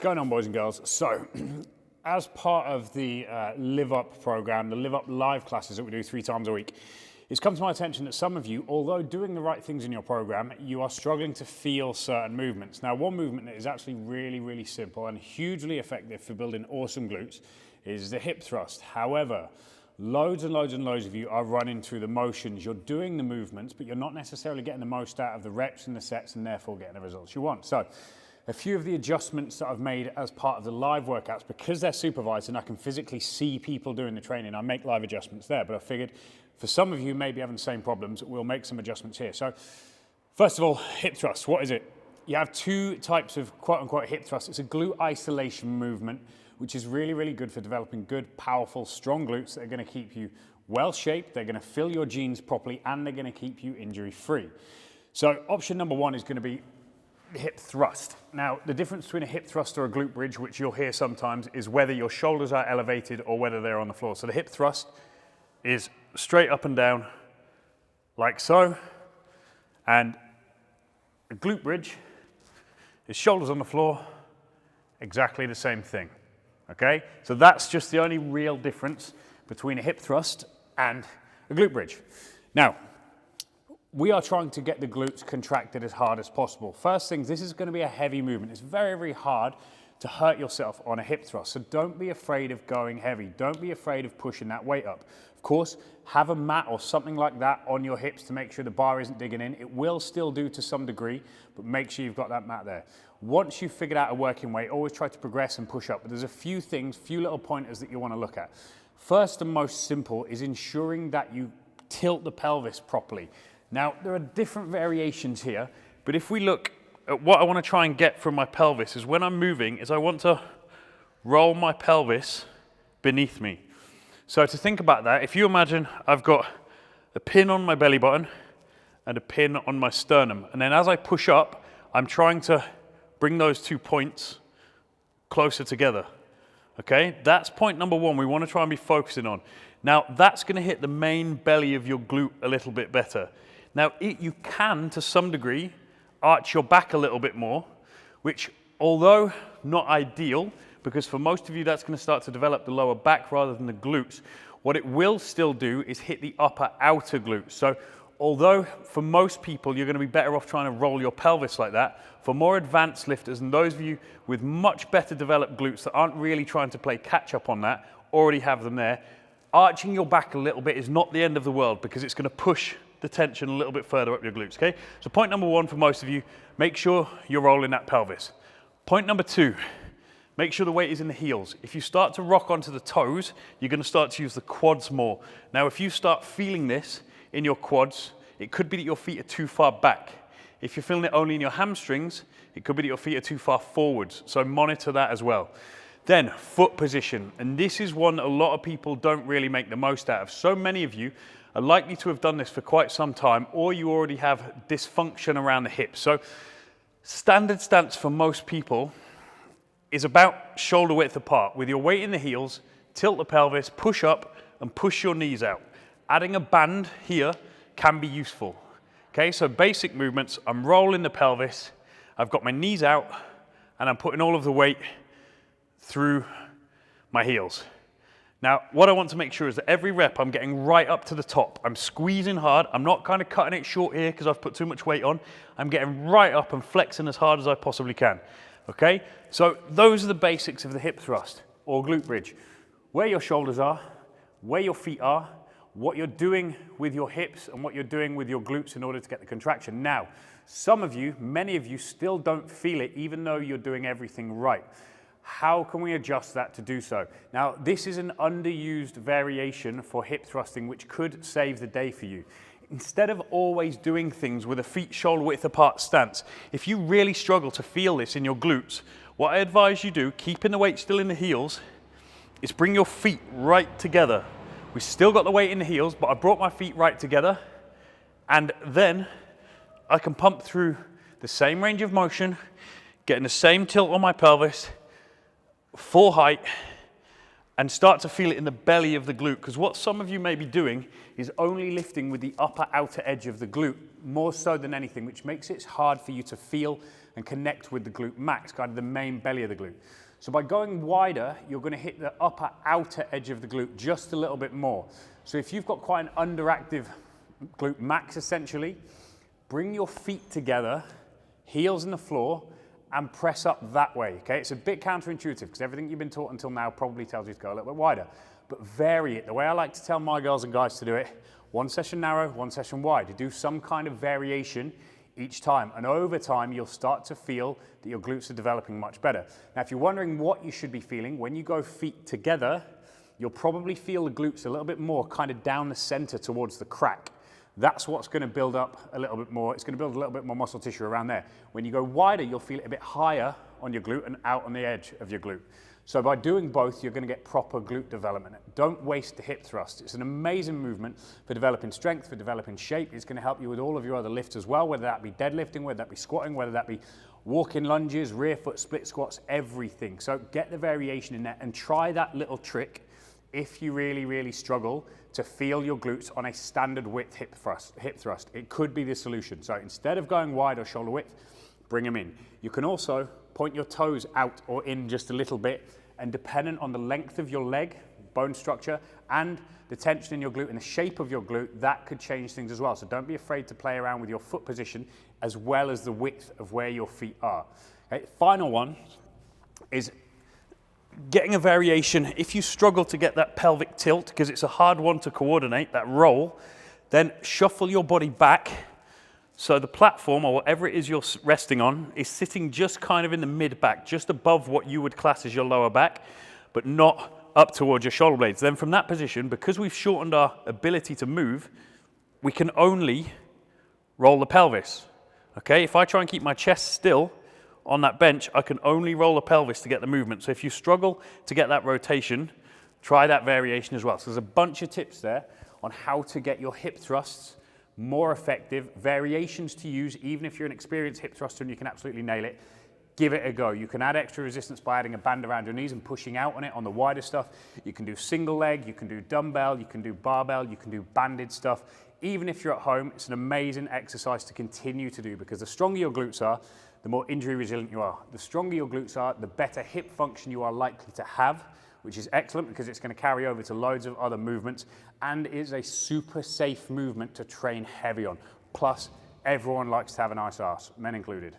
going on, boys and girls? So, as part of the Live Up program, the Live Up live classes that we do 3 times a week, it's come to my attention that some of you, although doing the right things in your program, you are struggling to feel certain movements. Now, one movement that is actually really, really simple and hugely effective for building awesome glutes is the hip thrust. However, loads and loads and loads of you are running through the motions. You're doing the movements, but you're not necessarily getting the most out of the reps and the sets and therefore getting the results you want. So, a few of the adjustments that I've made as part of the live workouts, because they're supervised and I can physically see people doing the training, I make live adjustments there. But I figured for some of you who may be having the same problems, we'll make some adjustments here. So first of all, hip thrust, what is it? You have 2 types of quote unquote hip thrust. It's a glute isolation movement, which is really, really good for developing good, powerful, strong glutes that are gonna keep you well shaped, they're gonna fill your genes properly, and they're gonna keep you injury free. So option number 1 is gonna be hip thrust. Now, the difference between a hip thrust or a glute bridge, which you'll hear sometimes, is whether your shoulders are elevated or whether they're on the floor. So the hip thrust is straight up and down, like so. And a glute bridge is shoulders on the floor, exactly the same thing, okay? So that's just the only real difference between a hip thrust and a glute bridge. Now, we are trying to get the glutes contracted as hard as possible. First things, this is going to be a heavy movement. It's very, very hard to hurt yourself on a hip thrust. So don't be afraid of going heavy. Don't be afraid of pushing that weight up. Of course, have a mat or something like that on your hips to make sure the bar isn't digging in. It will still do to some degree, but make sure you've got that mat there. Once you've figured out a working weight, always try to progress and push up. But there's a few things, few little pointers that you want to look at. First and most simple is ensuring that you tilt the pelvis properly. Now, there are different variations here, but if we look at what I want to try and get from my pelvis is when I'm moving is I want to roll my pelvis beneath me. So to think about that, if you imagine I've got a pin on my belly button and a pin on my sternum, and then as I push up, I'm trying to bring those 2 points closer together. Okay, that's point number 1 we want to try and be focusing on. Now, that's going to hit the main belly of your glute a little bit better. Now, you can, to some degree, arch your back a little bit more, which, although not ideal, because for most of you that's going to start to develop the lower back rather than the glutes, what it will still do is hit the upper outer glutes. So, although for most people you're going to be better off trying to roll your pelvis like that, for more advanced lifters and those of you with much better developed glutes that aren't really trying to play catch up on that, already have them there, arching your back a little bit is not the end of the world because it's going to push the tension a little bit further up your glutes, okay? So point number 1 for most of you, make sure you're rolling that pelvis. Point number 2, make sure the weight is in the heels. If you start to rock onto the toes, you're going to start to use the quads more. Now, if you start feeling this in your quads, it could be that your feet are too far back. If you're feeling it only in your hamstrings, it could be that your feet are too far forwards. So monitor that as well. Then, foot position. And this is one that a lot of people don't really make the most out of. So many of you are likely to have done this for quite some time, or you already have dysfunction around the hips. So standard stance for most people is about shoulder width apart. With your weight in the heels, tilt the pelvis, push up, and push your knees out. Adding a band here can be useful. Okay, so basic movements, I'm rolling the pelvis, I've got my knees out, and I'm putting all of the weight through my heels. Now, what I want to make sure is that every rep I'm getting right up to the top. I'm squeezing hard. I'm not kind of cutting it short here because I've put too much weight on. I'm getting right up and flexing as hard as I possibly can. Okay? So those are the basics of the hip thrust or glute bridge. Where your shoulders are, where your feet are, what you're doing with your hips and what you're doing with your glutes in order to get the contraction. Now, some of you, many of you still don't feel it even though you're doing everything right. How can we adjust that to do so? Now, this is an underused variation for hip thrusting, which could save the day for you. Instead of always doing things with a feet shoulder width apart stance, if you really struggle to feel this in your glutes, what I advise you do, keeping the weight still in the heels, is bring your feet right together. We've still got the weight in the heels, but I brought my feet right together, and then I can pump through the same range of motion, getting the same tilt on my pelvis, full height, and start to feel it in the belly of the glute, because what some of you may be doing is only lifting with the upper outer edge of the glute, more so than anything, which makes it hard for you to feel and connect with the glute max, kind of the main belly of the glute. So by going wider, you're going to hit the upper outer edge of the glute just a little bit more. So if you've got quite an underactive glute max essentially, bring your feet together, heels in the floor, and press up that way, okay? It's a bit counterintuitive because everything you've been taught until now probably tells you to go a little bit wider, but vary it. The way I like to tell my girls and guys to do it, one session narrow, one session wide. You do some kind of variation each time, and over time you'll start to feel that your glutes are developing much better. Now if you're wondering what you should be feeling, when you go feet together, you'll probably feel the glutes a little bit more kind of down the center towards the crack. That's what's going to build up a little bit more. It's going to build a little bit more muscle tissue around there. When you go wider, you'll feel it a bit higher on your glute and out on the edge of your glute. So by doing both, you're going to get proper glute development. Don't waste the hip thrust. It's an amazing movement for developing strength, for developing shape. It's going to help you with all of your other lifts as well, whether that be deadlifting, whether that be squatting, whether that be walking lunges, rear foot split squats, everything. So get the variation in there and try that little trick if you really, really struggle to feel your glutes on a standard width hip thrust. It could be the solution. So instead of going wide or shoulder width, bring them in. You can also point your toes out or in just a little bit, and dependent on the length of your leg, bone structure, and the tension in your glute and the shape of your glute, that could change things as well. So don't be afraid to play around with your foot position as well as the width of where your feet are. Okay, final one is getting a variation. If you struggle to get that pelvic tilt, because it's a hard one to coordinate, that roll, then shuffle your body back so the platform, or whatever it is you're resting on, is sitting just kind of in the mid-back, just above what you would class as your lower back, but not up towards your shoulder blades. Then from that position, because we've shortened our ability to move, we can only roll the pelvis. Okay, if I try and keep my chest still on that bench, I can only roll the pelvis to get the movement. So if you struggle to get that rotation, try that variation as well. So there's a bunch of tips there on how to get your hip thrusts more effective, variations to use, even if you're an experienced hip thruster and you can absolutely nail it. Give it a go. You can add extra resistance by adding a band around your knees and pushing out on it on the wider stuff. You can do single leg, you can do dumbbell, you can do barbell, you can do banded stuff. Even if you're at home, it's an amazing exercise to continue to do, because the stronger your glutes are, the more injury resilient you are. The stronger your glutes are, the better hip function you are likely to have, which is excellent because it's going to carry over to loads of other movements, and is a super safe movement to train heavy on. Plus, everyone likes to have a nice ass, men included.